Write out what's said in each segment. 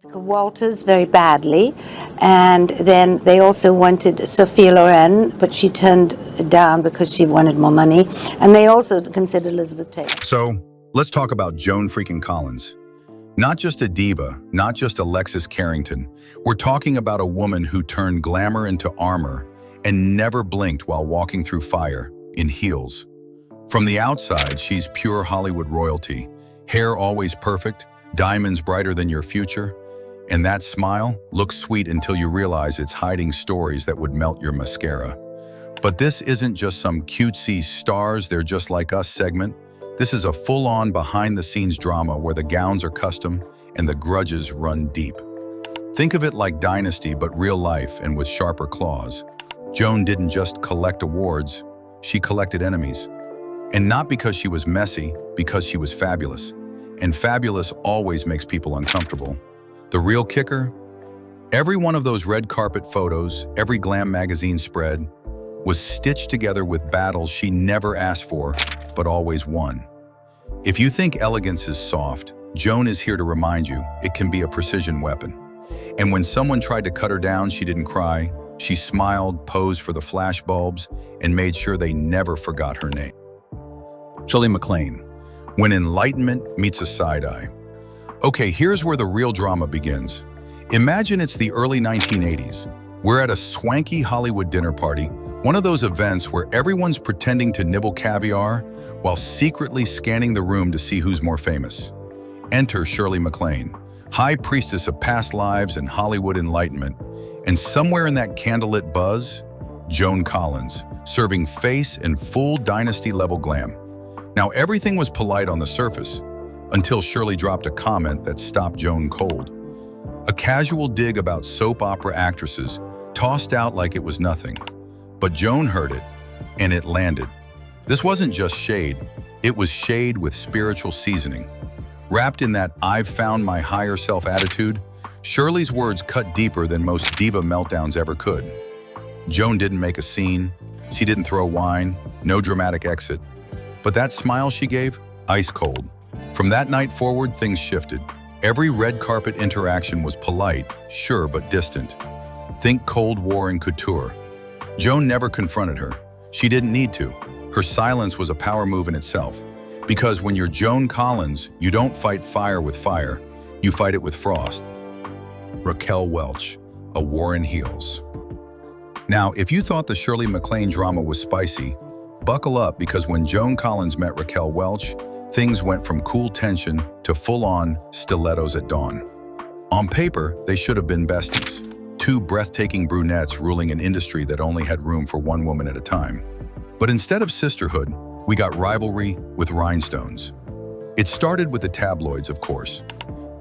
Walters very badly, and then they also wanted Sophia Loren, but she turned it down because she wanted more money, and they also considered Elizabeth Taylor. So, let's talk about Joan freaking Collins. Not just a diva, not just Alexis Carrington. We're talking about a woman who turned glamour into armor and never blinked while walking through fire, in heels. From the outside, she's pure Hollywood royalty. Hair always perfect, diamonds brighter than your future, and that smile looks sweet until you realize it's hiding stories that would melt your mascara. But this isn't just some cutesy stars they're just like us segment. This is a full-on behind-the-scenes drama where the gowns are custom and the grudges run deep. Think of it like Dynasty, but real life and with sharper claws. Joan didn't just collect awards, she collected enemies. And not because she was messy, because she was fabulous. And fabulous always makes people uncomfortable. The real kicker? Every one of those red carpet photos, every glam magazine spread, was stitched together with battles she never asked for, but always won. If you think elegance is soft, Joan is here to remind you it can be a precision weapon. And when someone tried to cut her down, she didn't cry. She smiled, posed for the flashbulbs, and made sure they never forgot her name. Shirley MacLaine. When enlightenment meets a side-eye. Okay, here's where the real drama begins. Imagine it's the early 1980s. We're at a swanky Hollywood dinner party, one of those events where everyone's pretending to nibble caviar while secretly scanning the room to see who's more famous. Enter Shirley MacLaine, high priestess of past lives and Hollywood enlightenment, and somewhere in that candlelit buzz, Joan Collins, serving face and full Dynasty-level glam. Now, everything was polite on the surface, until Shirley dropped a comment that stopped Joan cold. A casual dig about soap opera actresses, tossed out like it was nothing. But Joan heard it, and it landed. This wasn't just shade, it was shade with spiritual seasoning. Wrapped in that "I've found my higher self" attitude, Shirley's words cut deeper than most diva meltdowns ever could. Joan didn't make a scene, she didn't throw wine, no dramatic exit. But that smile she gave, ice cold. From that night forward, things shifted. Every red carpet interaction was polite, sure, but distant. Think Cold War and couture. Joan never confronted her. She didn't need to. Her silence was a power move in itself. Because when you're Joan Collins, you don't fight fire with fire, you fight it with frost. Raquel Welch, A War in Heels. Now, if you thought the Shirley MacLaine drama was spicy, buckle up, because when Joan Collins met Raquel Welch, things went from cool tension to full-on stilettos at dawn. On paper, they should have been besties. Two breathtaking brunettes ruling an industry that only had room for one woman at a time. But instead of sisterhood, we got rivalry with rhinestones. It started with the tabloids, of course.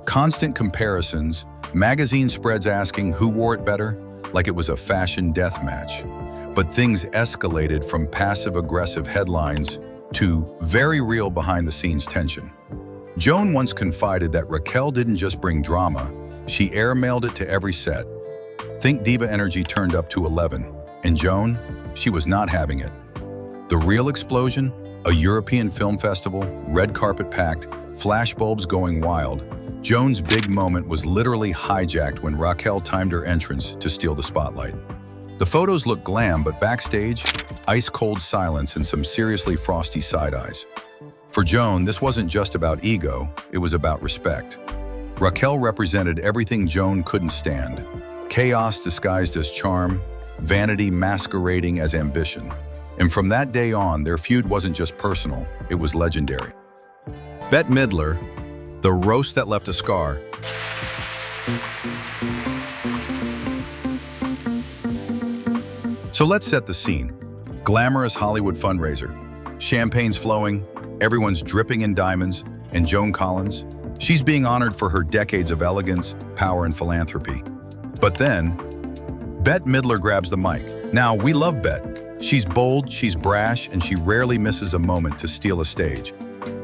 Constant comparisons, magazine spreads asking who wore it better, like it was a fashion death match. But things escalated from passive-aggressive headlines to very real behind-the-scenes tension. Joan once confided that Raquel didn't just bring drama, she airmailed it to every set. Think diva energy turned up to 11, and Joan, she was not having it. The real explosion? A European film festival, red carpet packed, flashbulbs going wild. Joan's big moment was literally hijacked when Raquel timed her entrance to steal the spotlight. The photos look glam, but backstage, ice-cold silence and some seriously frosty side-eyes. For Joan, this wasn't just about ego, it was about respect. Raquel represented everything Joan couldn't stand. Chaos disguised as charm, vanity masquerading as ambition. And from that day on, their feud wasn't just personal, it was legendary. Bette Midler, the roast that left a scar. So let's set the scene. Glamorous Hollywood fundraiser. Champagne's flowing, everyone's dripping in diamonds, and Joan Collins, she's being honored for her decades of elegance, power, and philanthropy. But then, Bette Midler grabs the mic. Now, we love Bette. She's bold, she's brash, and she rarely misses a moment to steal a stage.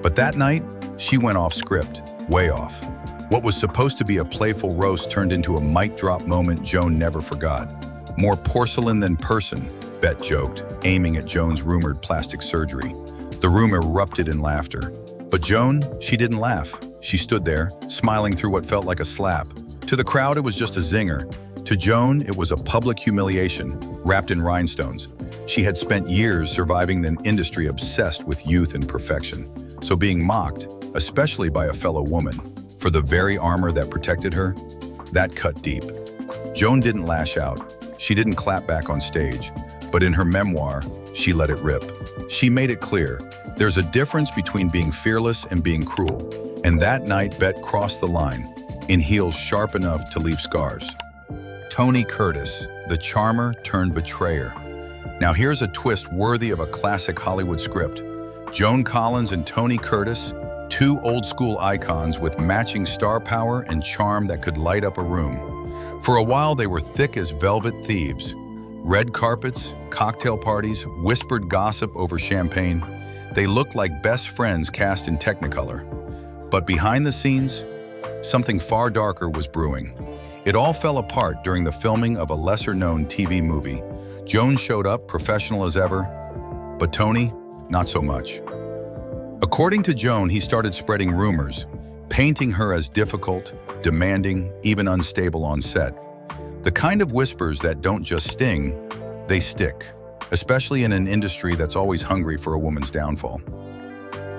But that night, she went off script, way off. What was supposed to be a playful roast turned into a mic drop moment Joan never forgot. More porcelain than person, Bette joked, aiming at Joan's rumored plastic surgery. The room erupted in laughter. But Joan, she didn't laugh. She stood there, smiling through what felt like a slap. To the crowd, it was just a zinger. To Joan, it was a public humiliation, wrapped in rhinestones. She had spent years surviving an industry obsessed with youth and perfection. So being mocked, especially by a fellow woman, for the very armor that protected her, that cut deep. Joan didn't lash out. She didn't clap back on stage. But in her memoir, she let it rip. She made it clear, there's a difference between being fearless and being cruel. And that night, Bet crossed the line, in heels sharp enough to leave scars. Tony Curtis, the charmer turned betrayer. Now here's a twist worthy of a classic Hollywood script. Joan Collins and Tony Curtis, two old-school icons with matching star power and charm that could light up a room. For a while, they were thick as velvet thieves. Red carpets, cocktail parties, whispered gossip over champagne. They looked like best friends cast in Technicolor. But behind the scenes, something far darker was brewing. It all fell apart during the filming of a lesser-known TV movie. Joan showed up, professional as ever, but Tony, not so much. According to Joan, he started spreading rumors, painting her as difficult, demanding, even unstable on set. The kind of whispers that don't just sting, they stick, especially in an industry that's always hungry for a woman's downfall.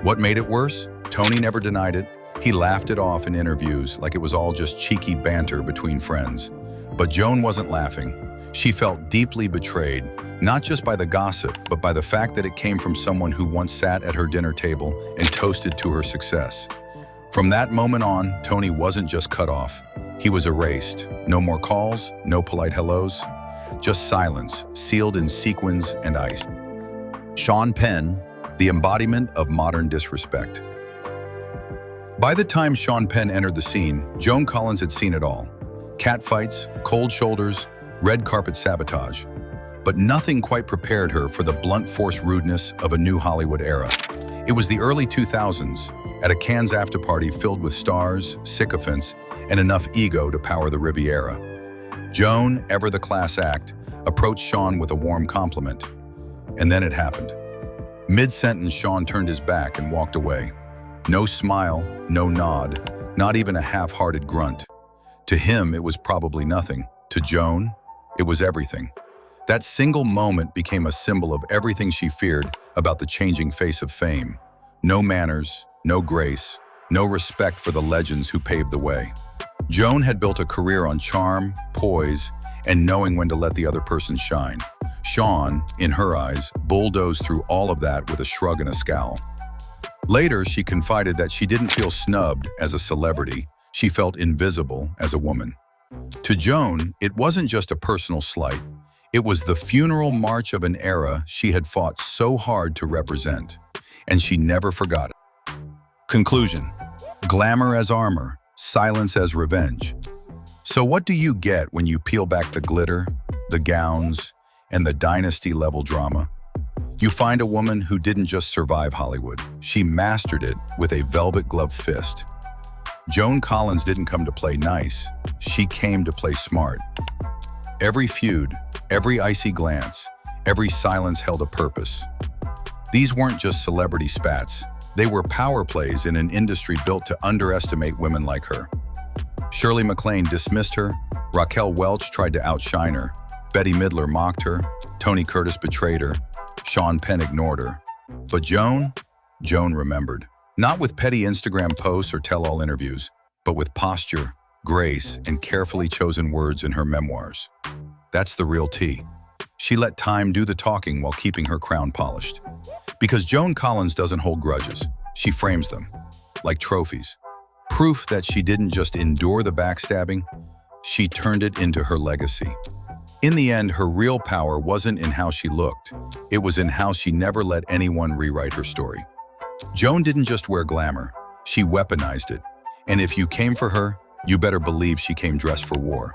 What made it worse? Tony never denied it. He laughed it off in interviews like it was all just cheeky banter between friends. But Joan wasn't laughing. She felt deeply betrayed, not just by the gossip, but by the fact that it came from someone who once sat at her dinner table and toasted to her success. From that moment on, Tony wasn't just cut off. He was erased. No more calls, no polite hellos, just silence, sealed in sequins and ice. Sean Penn, the embodiment of modern disrespect. By the time Sean Penn entered the scene, Joan Collins had seen it all. Catfights, cold shoulders, red carpet sabotage. But nothing quite prepared her for the blunt force rudeness of a new Hollywood era. It was the early 2000s, at a Cannes afterparty filled with stars, sycophants, and enough ego to power the Riviera. Joan, ever the class act, approached Sean with a warm compliment. And then it happened. Mid-sentence, Sean turned his back and walked away. No smile, no nod, not even a half-hearted grunt. To him, it was probably nothing. To Joan, it was everything. That single moment became a symbol of everything she feared about the changing face of fame. No manners, no grace, no respect for the legends who paved the way. Joan had built a career on charm, poise, and knowing when to let the other person shine. Sean, in her eyes, bulldozed through all of that with a shrug and a scowl. Later, she confided that she didn't feel snubbed as a celebrity. She felt invisible as a woman. To Joan, it wasn't just a personal slight. It was the funeral march of an era she had fought so hard to represent, and she never forgot it. Conclusion: glamour as armor, silence as revenge. So what do you get when you peel back the glitter, the gowns, and the dynasty-level drama? You find a woman who didn't just survive Hollywood. She mastered it with a velvet-gloved fist. Joan Collins didn't come to play nice. She came to play smart. Every feud, every icy glance, every silence held a purpose. These weren't just celebrity spats. They were power plays in an industry built to underestimate women like her. Shirley MacLaine dismissed her. Raquel Welch tried to outshine her. Bette Midler mocked her. Tony Curtis betrayed her. Sean Penn ignored her. But Joan remembered. Not with petty Instagram posts or tell-all interviews, but with posture, grace, and carefully chosen words in her memoirs. That's the real tea. She let time do the talking while keeping her crown polished. Because Joan Collins doesn't hold grudges, she frames them, like trophies. Proof that she didn't just endure the backstabbing, she turned it into her legacy. In the end, her real power wasn't in how she looked. It was in how she never let anyone rewrite her story. Joan didn't just wear glamour, she weaponized it. And if you came for her, you better believe she came dressed for war.